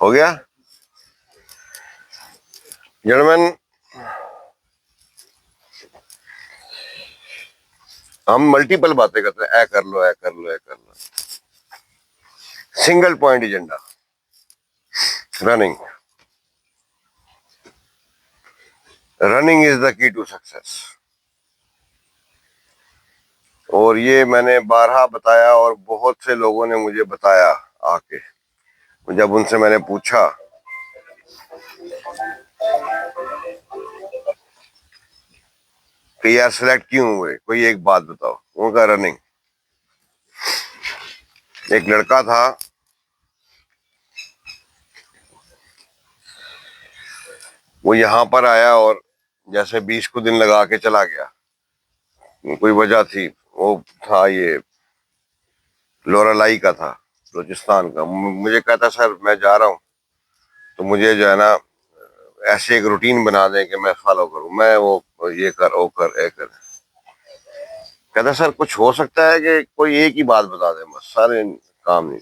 ہو گیا جنٹلمین؟ ہم ملٹیپل باتیں کرتے ہیں، اے کر لو، اے کر لو، اے کر لو. Single point agenda, running. Running is the key to success. اور یہ میں نے بارہا بتایا، اور بہت سے لوگوں نے مجھے بتایا آ کے، جب ان سے میں نے پوچھا کہ یار سلیکٹ کیوں ہوئے، کوئی ایک بات بتاؤ. ان کا رننگ. ایک لڑکا تھا، وہ یہاں پر آیا اور جیسے 20 کو دن لگا کے چلا گیا. کوئی وجہ تھی، وہ تھا یہ لورالائی کا تھا، بلوچستان کا. مجھے کہتا سر میں جا رہا ہوں تو مجھے جو ہے نا ایسے ایک روٹین بنا دیں کہ میں فالو کروں. میں وہ یہ کر وہ کر اے کر. کہتا سر کچھ ہو سکتا ہے کہ کوئی ایک ہی بات بتا دیں، بس سارے کام نہیں.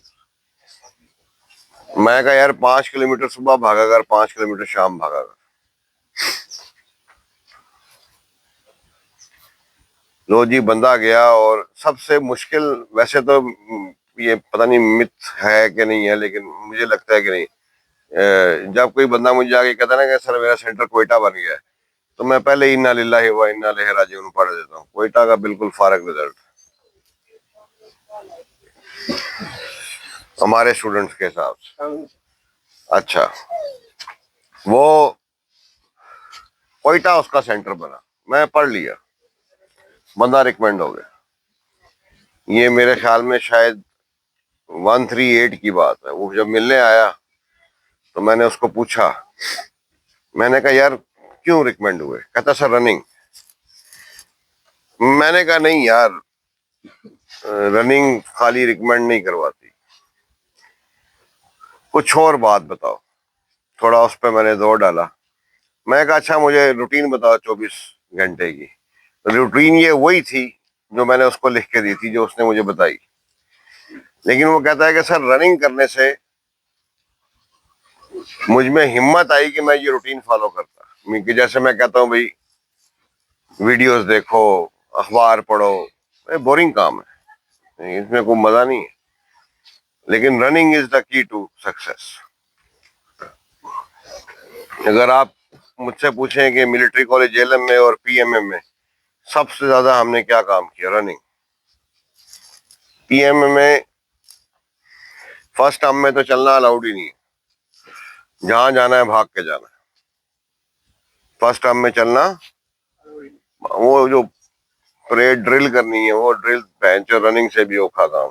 میں کہا یار 5 کلومیٹر صبح بھاگا کر، 5 کلومیٹر شام بھاگا کر. لو جی بندہ گیا. اور سب سے مشکل، ویسے تو یہ پتہ نہیں مت ہے کہ نہیں ہے، لیکن مجھے لگتا ہے کہ نہیں. جب کوئی بندہ مجھے آگے کہتا ہے نا کہ سر میرا سینٹر کوئٹہ بن گیا ہے، تو میں پہلے انا للہ و انا الیہ راجعون پڑھ دیتا ہوں. کوئٹہ کا بالکل فارغ رزلٹ ہمارے اسٹوڈنٹس کے حساب سے. اچھا، وہ کوئٹہ اس کا سینٹر بنا، میں پڑھ لیا، بندہ ریکمینڈ ہو گیا. یہ میرے خیال میں شاید 138 کی بات ہے. وہ جب ملنے آیا تو میں نے اس کو پوچھا، میں نے کہا یار کیوں ریکمینڈ ہوئے؟ کہتا سر رننگ. میں نے کہا نہیں یار، رننگ خالی ریکمینڈ نہیں کرواتی، کچھ اور بات بتاؤ. تھوڑا اس پہ میں نے زور ڈالا. میں کہا اچھا مجھے روٹین بتاؤ 24 گھنٹے کی. روٹین یہ وہی تھی جو میں نے اس کو لکھ کے دی تھی، جو اس نے مجھے بتائی. لیکن وہ کہتا ہے کہ سر رننگ کرنے سے مجھ میں ہمت آئی کہ میں یہ روٹین فالو کرتا. کہ جیسے میں کہتا ہوں بھائی ویڈیوز دیکھو، اخبار پڑھو، بورنگ کام ہے، اس میں کوئی مزہ نہیں ہے. لیکن running is the key to success. اگر آپ مجھ سے پوچھیں کہ ملٹری کالج جیلم میں اور پی ایم ایم میں سب سے زیادہ ہم نے کیا کام کیا، رننگ. پی ایم ایم میں فرسٹ ٹرم میں تو چلنا الاؤڈ ہی نہیں ہے، جہاں جانا ہے بھاگ کے جانا ہے. فرسٹ ٹرم میں چلنا، وہ جو پریڈ ڈرل کرنی ہے، وہ ڈرل بینچ اور رننگ سے بھی اوکھا کام.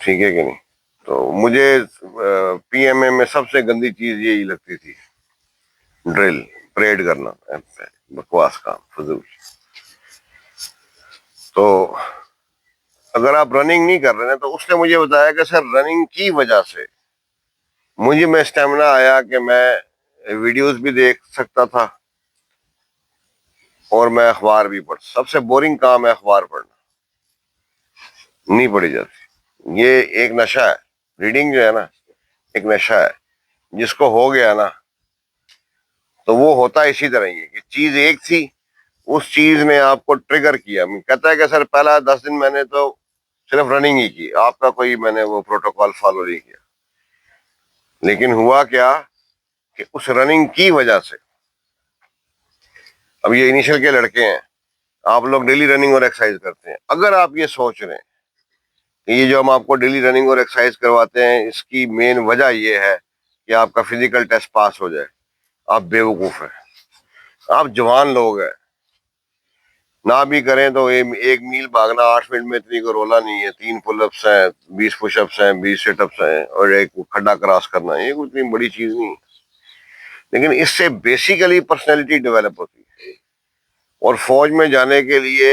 ٹھیک ہے کہ نہیں؟ تو مجھے پی ایم ایم میں سب سے گندی چیز یہی لگتی تھی، ڈرل پریڈ کرنا، بکواس کام، فضول. تو اگر آپ رننگ نہیں کر رہے ہیں تو اس نے مجھے بتایا کہ سر رننگ کی وجہ سے مجھے میں اسٹیمنا آیا کہ میں ویڈیوز بھی دیکھ سکتا تھا اور میں اخبار بھی پڑھ. سب سے بورنگ کام ہے اخبار پڑھنا، نہیں پڑھی جاتی. یہ ایک نشہ ہے، ریڈنگ جو ہے نا ایک نشہ ہے. جس کو ہو گیا نا تو وہ ہوتا اسی طرح ہی ہے کہ چیز ایک تھی، اس چیز نے آپ کو ٹریگر کیا. کہتا ہے کہ سر پہلا 10 دن میں نے تو صرف رننگ ہی کی، آپ کا کوئی میں نے وہ پروٹوکول فالو نہیں کیا. لیکن ہوا کیا کہ اس رننگ کی وجہ سے، اب یہ انیشل کے لڑکے ہیں، آپ لوگ ڈیلی رننگ اور ایکسرسائز کرتے ہیں. اگر آپ یہ سوچ رہے ہیں کہ یہ جو ہم آپ کو ڈیلی رننگ اور ایکسرسائز کرواتے ہیں اس کی مین وجہ یہ ہے کہ آپ کا فزیکل ٹیسٹ پاس ہو جائے، آپ بے وقوف ہیں. آپ جوان لوگ ہیں، نہ بھی کریں تو 1 میل بھاگنا 8 منٹ میں اتنی کو رولا نہیں ہے. 3 پل اپس ہیں، 20 پش اپس ہیں، 20 سٹ اپس ہیں، اور ایک کھڈا کراس کرنا ہے. یہ کوئی اتنی بڑی چیز نہیں ہے. لیکن اس سے بیسیکلی پرسنالٹی ڈیولپ ہوتی ہے، اور فوج میں جانے کے لیے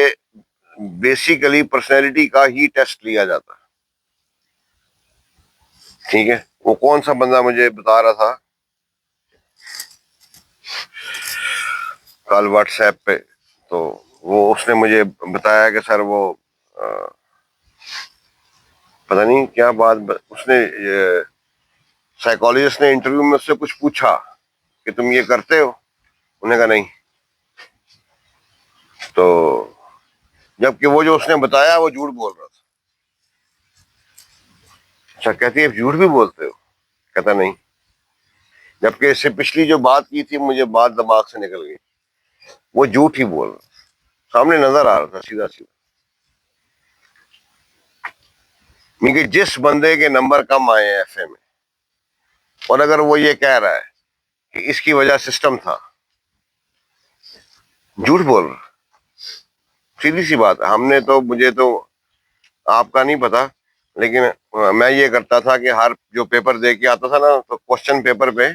بیسیکلی پرسنالٹی کا ہی ٹیسٹ لیا جاتا ہے. ٹھیک ہے؟ وہ کون سا بندہ مجھے بتا رہا تھا کل واٹس ایپ پہ، تو وہ اس نے مجھے بتایا کہ سر وہ پتہ نہیں کیا بات اس نے سائیکالوجسٹ نے انٹرویو میں اس سے کچھ پوچھا کہ تم یہ کرتے ہو؟ انہوں نے کہا نہیں. تو جبکہ وہ جو اس نے بتایا وہ جھوٹ بول رہا تھا. اچھا، کہتی ہے جھوٹ بھی بولتے ہو؟ کہتا نہیں. جبکہ اس سے پچھلی جو بات کی تھی مجھے بات دماغ سے نکل گئی. وہ جھوٹ ہی بول رہا، سامنے نظر آ رہا تھا سیدھا سیدھا. کیونکہ جس بندے کے نمبر کم آئے ہیں ایف اے میں، اور اگر وہ یہ کہہ رہا ہے کہ اس کی وجہ سسٹم تھا، جھوٹ بول رہا. سیدھی سی بات ہے. ہم نے تو، مجھے تو آپ کا نہیں پتا، لیکن میں یہ کرتا تھا کہ ہر جو پیپر دے کے آتا تھا نا، تو کوشچن پیپر پہ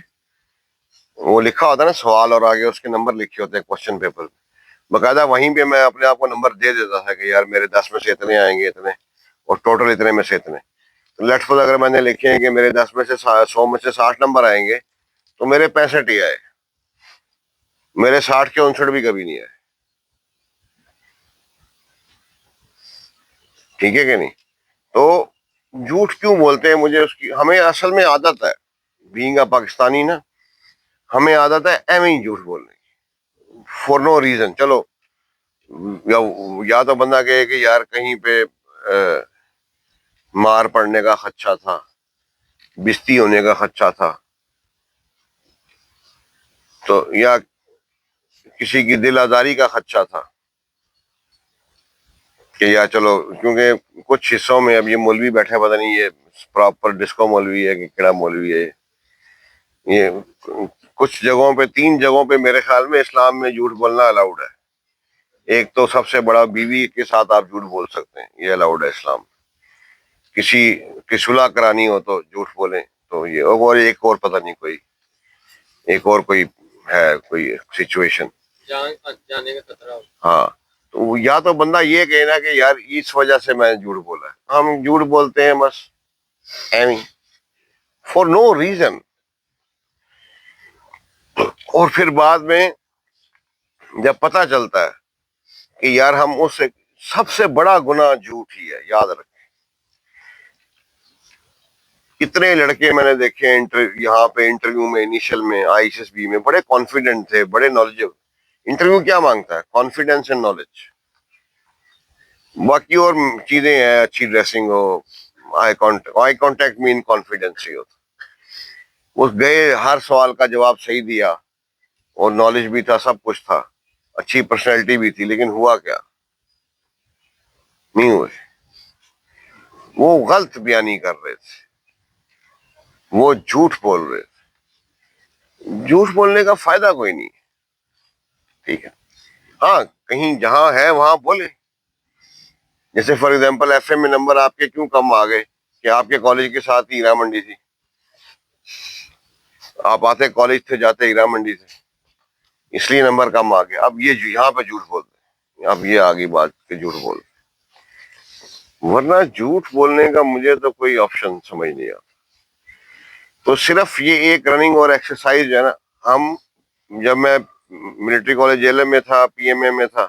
وہ لکھا ہوتا نا سوال، اور آگے اس کے نمبر لکھے ہوتے ہیں کوشچن پیپر پہ. باقاعدہ وہیں پہ میں اپنے آپ کو نمبر دے دیتا تھا کہ یار میرے 10 میں سے اتنے آئیں گے، اتنے، اور ٹوٹل اتنے میں سے اتنے. لیٹ سپوز اگر میں نے لکھے ہیں کہ میرے 10 میں سے 100 میں سے 60 نمبر آئیں گے، تو میرے 65 ہی آئے، میرے 60 کے 59 بھی کبھی نہیں آئے. ٹھیک ہے کہ نہیں؟ تو جھوٹ کیوں بولتے ہیں؟ مجھے اس کی، ہمیں اصل میں عادت ہے بینگ اے پاکستانی نا، ہمیں عادت ہے ایویں ہی جھوٹ بولنے کی، فور نو ریزن. چلو، یا تو بندہ کہے کہ یار کہیں پہ مار پڑنے کا خدشہ تھا، بستی ہونے کا خدشہ تھا، تو یا کسی کی دل آزاری کا خدشہ تھا کہ یا چلو، کیونکہ کچھ حصوں میں اب یہ مولوی بیٹھے، پتہ نہیں یہ پراپر ڈسکو مولوی ہے کہ کیڑا مولوی ہے. یہ کچھ جگہوں پہ، 3 جگہوں پہ میرے خیال میں اسلام میں جھوٹ بولنا الاؤڈ ہے. ایک تو سب سے بڑا، بیوی کے ساتھ آپ جھوٹ بول سکتے ہیں، یہ الاؤڈ ہے اسلام. کسی کی صلح کرانی ہو تو جھوٹ بولیں تو یہ. اور ایک اور پتہ نہیں کوئی، ایک اور کوئی ہے کوئی سچویشن، جانے کا خطرہ ہو. ہاں، تو یا تو بندہ یہ کہے نا کہ یار اس وجہ سے میں جھوٹ بولا ہے. ہم جھوٹ بولتے ہیں بس ایویں، فور نو ریزن. اور پھر بعد میں جب پتہ چلتا ہے کہ یار ہم اس سے، سب سے بڑا گناہ جھوٹ ہی ہے، یاد رکھیں. کتنے لڑکے میں نے دیکھے یہاں پہ انٹرویو میں، انیشل میں، آئی ایس ایس بی میں بڑے کانفیڈنٹ تھے، بڑے نالجبل. انٹرویو کیا مانگتا ہے؟ Confidence and knowledge. باقی اور چیزیں ہیں، اچھی ڈریسنگ ہو، آئی کانٹیکٹ مین کانفیڈینس ہی ہوتا. اس گئے، ہر سوال کا جواب صحیح دیا، اور نالج بھی تھا، سب کچھ تھا، اچھی پرسنالٹی بھی تھی، لیکن ہوا کیا؟ نہیں ہوئے. وہ غلط بیانی کر رہے تھے، وہ جھوٹ بول رہے تھے. جھوٹ بولنے کا فائدہ کوئی نہیں. ٹھیک ہے، ہاں کہیں جہاں ہے وہاں بولے. جیسے فار ایگزامپل ایف اے میں نمبر آپ کے کیوں کم آ گئے؟ کہ آپ کے کالج کے ساتھ ہی ہیرا منڈی تھی، آپ آتے کالج تھے، جاتے ہیرا منڈی تھے، اس لیے نمبر کم آ گیا. اب یہ یہاں پہ جھوٹ بولتے ہیں، اب یہ آگے بات کہ جھوٹ بول. ورنہ جھوٹ بولنے کا مجھے تو کوئی آپشن سمجھ نہیں آتا. تو صرف یہ ایک رننگ اور ایکسرسائز ہے نا. ہم، جب میں ملٹری کالج جیل میں تھا، پی ایم اے میں تھا،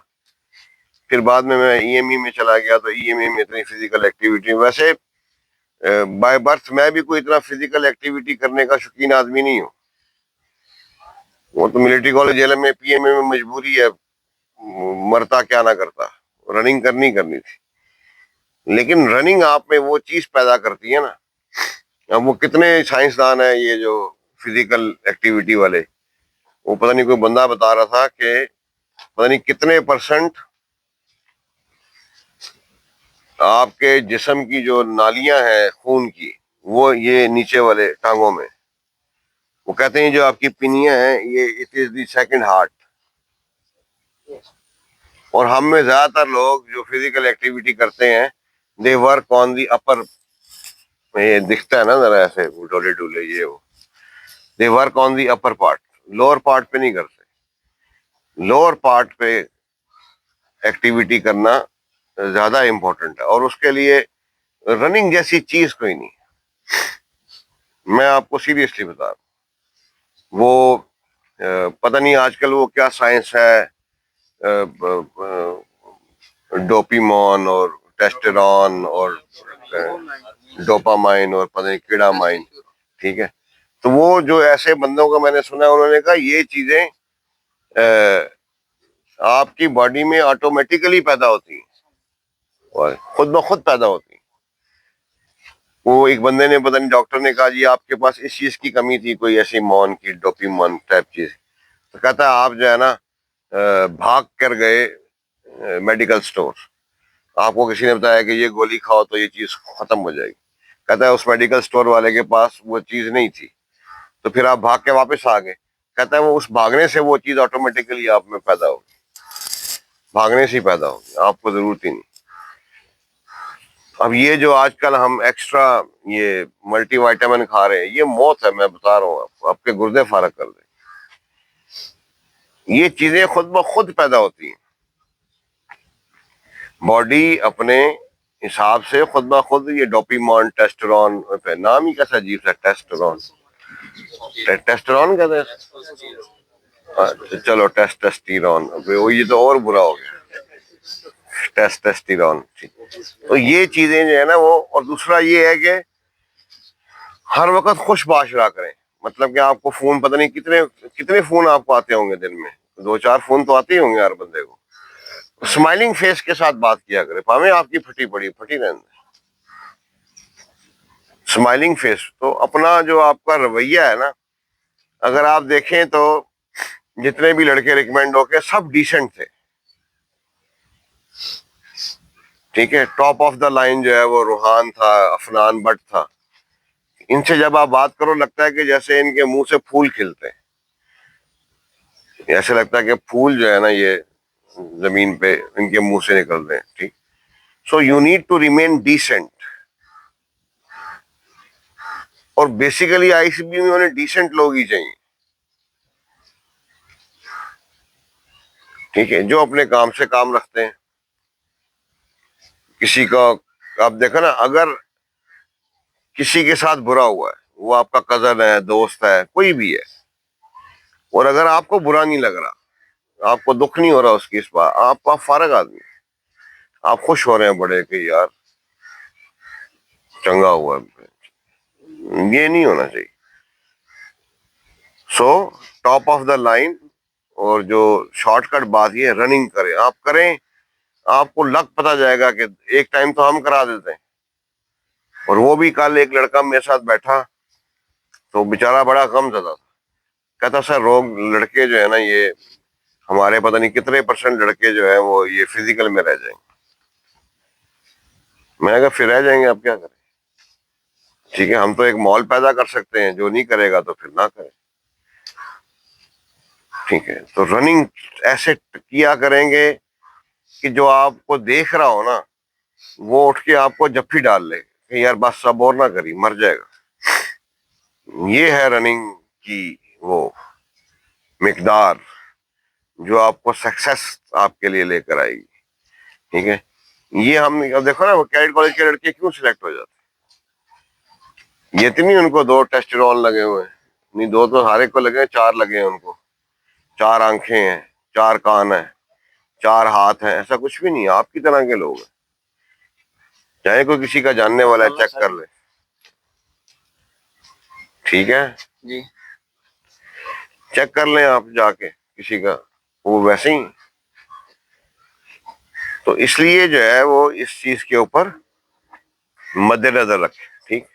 پھر بعد میں ای ایم ای میں چلا گیا، تو ای ایم ای میں اتنی فزیکل ایکٹیویٹی، ویسے بائی برتھ میں بھی کوئی اتنا فزیکل ایکٹیویٹی کرنے کا شوقین آدمی نہیں ہوں. وہ تو ملٹری کالج جیل میں، پی ایم اے میں مجبوری ہے، مرتا کیا نہ کرتا، رننگ کرنی تھی. لیکن رننگ آپ میں وہ چیز پیدا کرتی ہے نا. اب وہ کتنے سائنسدان ہیں یہ جو فزیکل ایکٹیویٹی والے، وہ پتہ نہیں، کوئی بندہ بتا رہا تھا کہ پتہ نہیں کتنے پرسنٹ آپ کے جسم کی جو نالیاں ہیں خون کی، وہ یہ نیچے والے ٹانگوں میں، وہ کہتے ہیں جو آپ کی پنیاں ہیں، یہ it is the second heart. اور ہم میں زیادہ تر لوگ جو فزیکل ایکٹیویٹی کرتے ہیں، دے ورک آن دی اپر. یہ دکھتا ہے نا ذرا ایسے ڈولے ڈولے، یہ وہ، they work on the upper part, lower part پہ نہیں کرتے. لوور پارٹ پہ ایکٹیویٹی کرنا زیادہ امپورٹنٹ ہے، اور اس کے لیے رننگ جیسی چیز کوئی نہیں. میں آپ کو سیریسلی بتا رہا ہوں. وہ پتہ نہیں آج کل وہ کیا سائنس ہے، ڈوپیمون اور ٹیسٹرون اور ڈوپامائن اور پتہ نہیں کیڑا مائن، ٹھیک ہے. تو وہ جو ایسے بندوں کا میں نے سنا ہے، انہوں نے کہا یہ چیزیں آپ کی باڈی میں آٹومیٹیکلی پیدا ہوتی ہیں اور خود بخود پیدا ہوتی ہیں. وہ ایک بندے نے پتہ نہیں ڈاکٹر نے کہا جی آپ کے پاس اس چیز کی کمی تھی، کوئی ایسی مون کی ڈوپیمون ٹائپ چیز. تو کہتا ہے آپ جو ہے نا بھاگ کر گئے میڈیکل سٹور، آپ کو کسی نے بتایا کہ یہ گولی کھاؤ تو یہ چیز ختم ہو جائے گی. کہتا ہے اس میڈیکل سٹور والے کے پاس وہ چیز نہیں تھی، تو پھر آپ بھاگ کے واپس آ گئے. کہتا ہے وہ اس بھاگنے سے وہ چیز آٹومیٹیکلی آپ میں پیدا ہوگی، بھاگنے سے ہی پیدا ہوگی، آپ کو ضرورت ہی نہیں. اب یہ جو آج کل ہم ایکسٹرا یہ ملٹی وائٹامن کھا رہے ہیں، یہ موت ہے. میں بتا رہا ہوں آپ کے گردے فارغ کر دیں. یہ چیزیں خود بخود پیدا ہوتی ہیں، باڈی اپنے حساب سے خود بخود. یہ ڈوپیمون، ٹیسٹرون، نام ہی کیسا عجیب سا، ٹیسٹرون کہتے ہیں. چلو ٹیسٹسٹیرون، یہ تو اور برا ہو گیا، ٹیسٹسٹیرون. تو یہ چیزیں جو ہے نا وہ. اور دوسرا یہ ہے کہ ہر وقت خوش معاشرہ کریں. مطلب کہ آپ کو فون پتہ نہیں کتنے فون آپ کو آتے ہوں گے دن میں، 2-4 فون تو آتے ہی ہوں گے ہر بندے کو. اسمائلنگ فیس کے ساتھ بات کیا کرے، پاویں آپ کی پھٹی رہنے. Smiling face. تو اپنا جو آپ کا رویہ ہے نا، اگر آپ دیکھیں تو جتنے بھی لڑکے ریکمینڈ ہو کے سب ڈیسنٹ تھے، ٹھیک ہے. ٹاپ آف دا لائن جو ہے وہ روحان تھا، افنان بٹ تھا. ان سے جب آپ بات کرو لگتا ہے کہ جیسے ان کے منہ سے پھول کھلتے ہیں. ایسے لگتا ہے کہ پھول جو ہے نا یہ زمین پہ ان کے منہ سے نکلتے ہیں. ٹھیک. So you need to remain decent. اور بیسیکلی آئی سی بی میں انہیں ڈیسنٹ لوگ ہی چاہیے، ٹھیک ہے، جو اپنے کام سے کام رکھتے ہیں. کسی کا آپ دیکھو نا، اگر کسی کے ساتھ برا ہوا ہے، وہ آپ کا کزن ہے، دوست ہے، کوئی بھی ہے، اور اگر آپ کو برا نہیں لگ رہا، آپ کو دکھ نہیں ہو رہا اس کی اس بات، آپ فارغ آدمی، آپ خوش ہو رہے ہیں بڑے کہ یار چنگا ہوا ہے. یہ نہیں ہونا چاہیے. سو ٹاپ آف دا لائن. اور جو شارٹ کٹ بات یہ رننگ کریں، آپ کریں، آپ کو لگ پتہ جائے گا کہ ایک ٹائم تو ہم کرا دیتے ہیں. اور وہ بھی کل ایک لڑکا میرے ساتھ بیٹھا تو بیچارہ بڑا غم زدہ تھا. کہتا سر لڑکے جو ہے نا یہ ہمارے پتہ نہیں کتنے % لڑکے جو ہیں وہ یہ فزیکل میں رہ جائیں گے. میں نے کہا پھر رہ جائیں گے، اب کیا کریں. ٹھیک ہے، ہم تو ایک مال پیدا کر سکتے ہیں، جو نہیں کرے گا تو پھر نہ کرے. ٹھیک ہے. تو رننگ ایسے کیا کریں گے کہ جو آپ کو دیکھ رہا ہو نا وہ اٹھ کے آپ کو جپھی ڈال لے کہ یار بس سب اور نہ کری، مر جائے گا. یہ ہے رننگ کی وہ مقدار جو آپ کو سکسیس آپ کے لیے لے کر آئے گی. ٹھیک ہے. یہ ہم اب دیکھو نا، وہ کیڈٹ کالج کے لڑکے کیوں سلیکٹ ہو جاتے ہیں؟ یہ اتنی ان کو 2 ٹیسٹرون لگے ہوئے ہیں، نہیں 2 تو ہر ایک کو لگے ہیں، 4 لگے ہیں ان کو. 4 آنکھیں ہیں، 4 کان ہیں، 4 ہاتھ ہیں. ایسا کچھ بھی نہیں ہے، آپ کی طرح کے لوگ ہیں. چاہے کوئی کسی کا جاننے والا ہے چیک کر لے. ٹھیک ہے جی، چیک کر لیں آپ جا کے کسی کا، وہ ویسے ہی. تو اس لیے جو ہے وہ اس چیز کے اوپر مد نظر رکھے. ٹھیک.